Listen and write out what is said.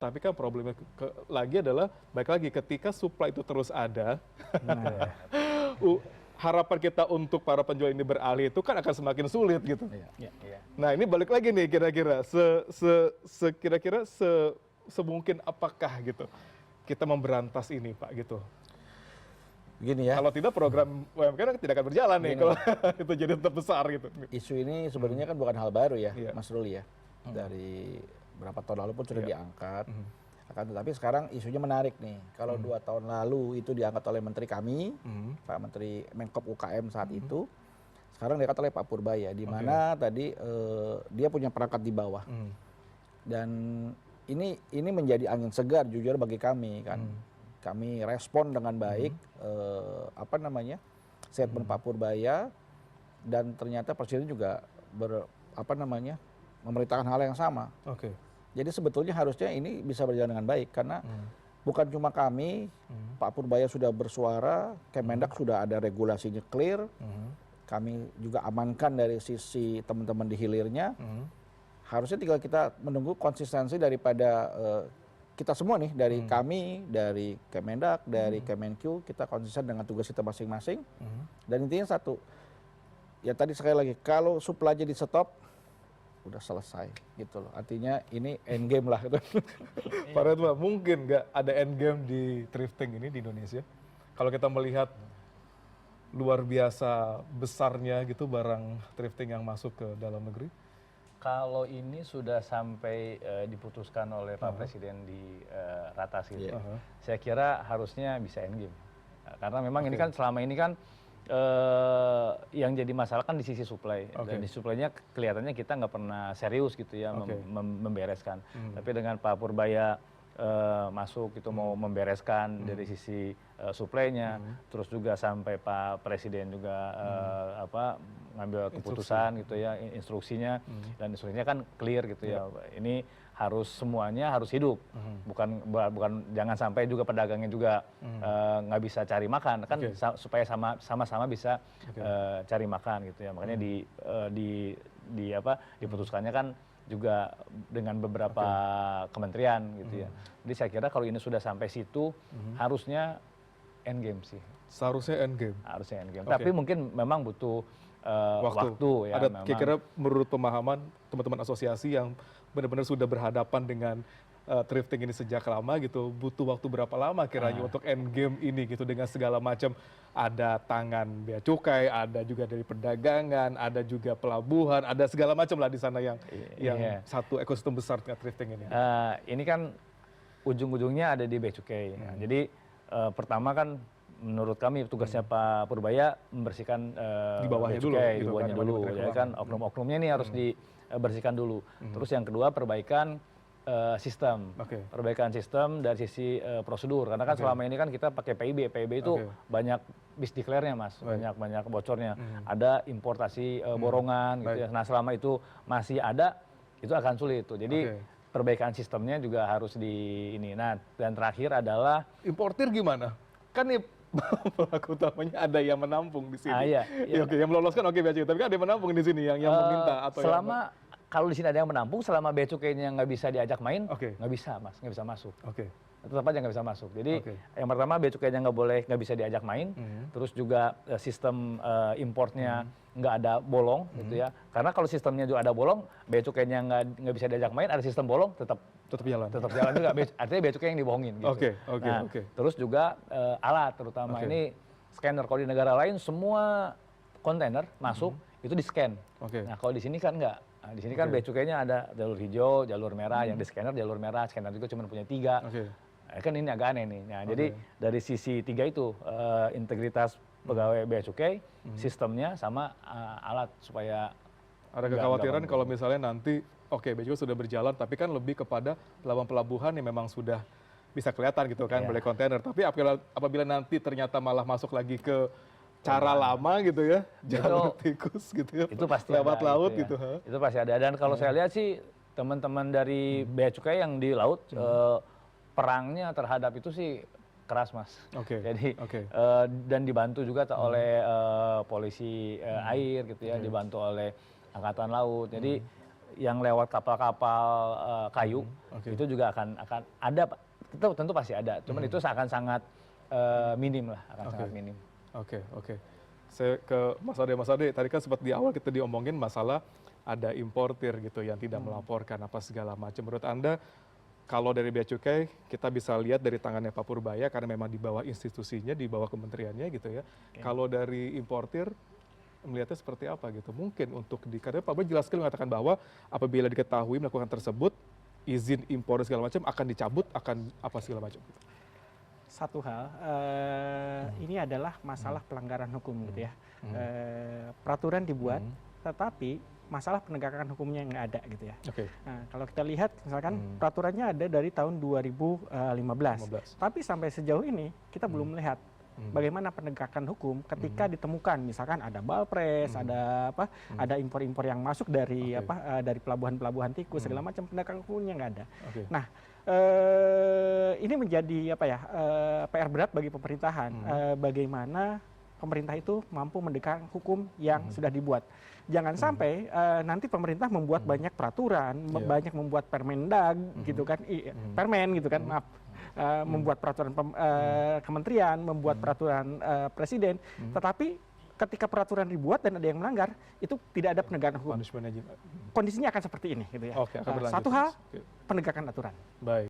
Tapi kan problemnya lagi adalah, baik lagi ketika supply itu terus ada, Nah, harapan kita untuk para penjual ini beralih itu kan akan semakin sulit gitu. iya. Nah ini balik lagi nih kira-kira, kira-kira semungkin apakah gitu kita memberantas ini Pak gitu. Begini ya, Kalau tidak program UMKM tidak akan berjalan nih Begini. kalau itu jadi tetap besar gitu. isu ini sebenarnya kan bukan hal baru ya, Iya. Mas Ruli ya. Dari berapa tahun lalu pun sudah Iya. diangkat. Akan tetapi sekarang isunya menarik nih. Kalau 2 tahun lalu itu diangkat oleh menteri kami, Pak Menteri Menkop UKM saat itu, sekarang diangkat oleh Pak Purbaya, di mana tadi dia punya perangkat di bawah. Dan ini menjadi angin segar jujur bagi kami kan. Kami respon dengan baik statement Pak Purbaya, dan ternyata Presiden juga memerintahkan hal yang sama. Oke. Jadi sebetulnya harusnya ini bisa berjalan dengan baik karena bukan cuma kami, Pak Purbaya sudah bersuara, Kemendak sudah ada regulasinya clear, kami juga amankan dari sisi teman-teman di hilirnya. Harusnya tinggal kita menunggu konsistensi daripada kita semua nih, dari kami, dari Kemendak, dari Kemenq, kita konsisten dengan tugas kita masing-masing. Dan intinya satu, ya tadi sekali lagi, kalau supply-nya di stop, udah selesai gitu loh. Artinya ini end game lah. Pak Redma, mungkin nggak ada end game di thrifting ini di Indonesia? Kalau kita melihat luar biasa besarnya gitu barang thrifting yang masuk ke dalam negeri? Kalau ini sudah sampai diputuskan oleh Pak Presiden di ratas gitu, saya kira harusnya bisa end game. Karena memang ini kan selama ini kan yang jadi masalah kan di sisi supply, dan di supply-nya kelihatannya kita nggak pernah serius gitu ya membereskan. Tapi dengan Pak Purbaya masuk itu mau membereskan dari sisi supply-nya, terus juga sampai Pak Presiden juga ngambil keputusan gitu ya, instruksinya, dan instruksinya kan clear gitu ya. Ini harus semuanya harus hidup, bukan jangan sampai juga pedagangnya juga nggak bisa cari makan kan, supaya sama-sama bisa cari makan gitu ya. Makanya diputuskannya kan juga dengan beberapa kementerian gitu ya. Jadi saya kira kalau ini sudah sampai situ harusnya end game sih. Seharusnya end game. Harusnya end game. Tapi mungkin memang butuh waktu ya. Ada kira-kira menurut pemahaman teman-teman asosiasi yang benar-benar sudah berhadapan dengan thrifting ini sejak lama gitu, butuh waktu berapa lama kiranya untuk end game ini gitu, dengan segala macam, ada tangan bea cukai, ada juga dari perdagangan, ada juga pelabuhan, ada segala macam lah di sana yang satu ekosistem besar thrifting ini. Ini kan ujung-ujungnya ada di bea cukai. Nah, jadi pertama kan menurut kami tugasnya Pak Purbaya membersihkan di bawahnya bea cukai, dulu, di bawahnya dulu, ya kan oknum-oknumnya ini harus dibersihkan dulu. Terus yang kedua perbaikan sistem, perbaikan sistem dari sisi prosedur, karena kan selama ini kan kita pakai PIB itu banyak bis declare-nya Mas, banyak bocornya, ada importasi borongan gitu ya. Nah selama itu masih ada, itu akan sulit tuh. Jadi perbaikan sistemnya juga harus di ini. Nah dan terakhir adalah importir gimana? Kan nih pelaku utamanya ada yang menampung di sini. Yang meloloskan bea cukai, tapi kan ada yang menampung di sini yang meminta atau selama kalau di sini ada yang menampung, selama bea cukainya nggak bisa diajak main, nggak bisa Mas, nggak bisa masuk. Tetap aja nggak bisa masuk. Jadi yang pertama bea cukainya nggak bisa diajak main, terus juga sistem importnya nggak ada bolong gitu ya. Karena kalau sistemnya juga ada bolong, bea cukainya nggak bisa diajak main, ada sistem bolong tetap jalan juga. Artinya bea cukai yang dibohongin gitu. Terus juga alat, terutama ini scanner. Kalau di negara lain semua kontainer masuk itu di scan. Nah kalau di sini kan nggak. Nah, di sini kan bea cukainya ada jalur hijau, jalur merah, yang di scanner jalur merah, scanner juga cuma punya 3. Nah, kan ini agak aneh nih. Nah, jadi dari sisi 3 itu, integritas pegawai bea cukai, sistemnya sama alat, supaya ada kekhawatiran kalau misalnya nanti bea cukai sudah berjalan, tapi kan lebih kepada pelabuhan-pelabuhan yang memang sudah bisa kelihatan gitu kan, boleh kontainer. Tapi apabila nanti ternyata malah masuk lagi ke cara lama gitu ya, jalur tikus gitu ya, itu pasti lewat ada, laut gitu. Ya. Itu pasti ada. Dan kalau saya lihat sih teman-teman dari bea cukai yang di laut, perangnya terhadap itu sih keras Mas. Jadi dan dibantu juga oleh polisi air gitu ya, dibantu oleh angkatan laut. Jadi yang lewat kapal-kapal kayu itu juga akan ada, tentu pasti ada. Cuman itu akan sangat minim lah, sangat minim. Oke. Saya ke Mas Ade. Tadi kan sempat di awal kita diomongin masalah ada importir gitu yang tidak melaporkan apa segala macam. Menurut Anda, kalau dari Bea Cukai kita bisa lihat dari tangannya Pak Purbaya karena memang di bawah institusinya, di bawah kementeriannya gitu ya. Kalau dari importir melihatnya seperti apa gitu? Mungkin untuk karena Pak Purbaya jelas sekali mengatakan bahwa apabila diketahui melakukan tersebut, izin impor segala macam akan dicabut, akan apa segala macam. Satu hal, ini adalah masalah pelanggaran hukum gitu ya. Peraturan dibuat, tetapi masalah penegakan hukumnya nggak ada gitu ya. Nah, kalau kita lihat misalkan peraturannya ada dari tahun 2015. Tapi sampai sejauh ini kita belum melihat bagaimana penegakan hukum ketika ditemukan misalkan ada balpres, ada impor-impor yang masuk dari dari pelabuhan-pelabuhan tikus segala macam, penegakan hukumnya nggak ada. Nah, ini menjadi PR berat bagi pemerintahan. Bagaimana pemerintah itu mampu menegakkan hukum yang sudah dibuat. Jangan sampai nanti pemerintah membuat banyak peraturan, banyak membuat permendag gitu kan, permen gitu kan, maaf. Membuat peraturan kementerian, membuat peraturan presiden, tetapi ketika peraturan dibuat dan ada yang melanggar, itu tidak ada penegakan hukum. Kondisinya akan seperti ini gitu ya. Satu hal, penegakan aturan. Baik.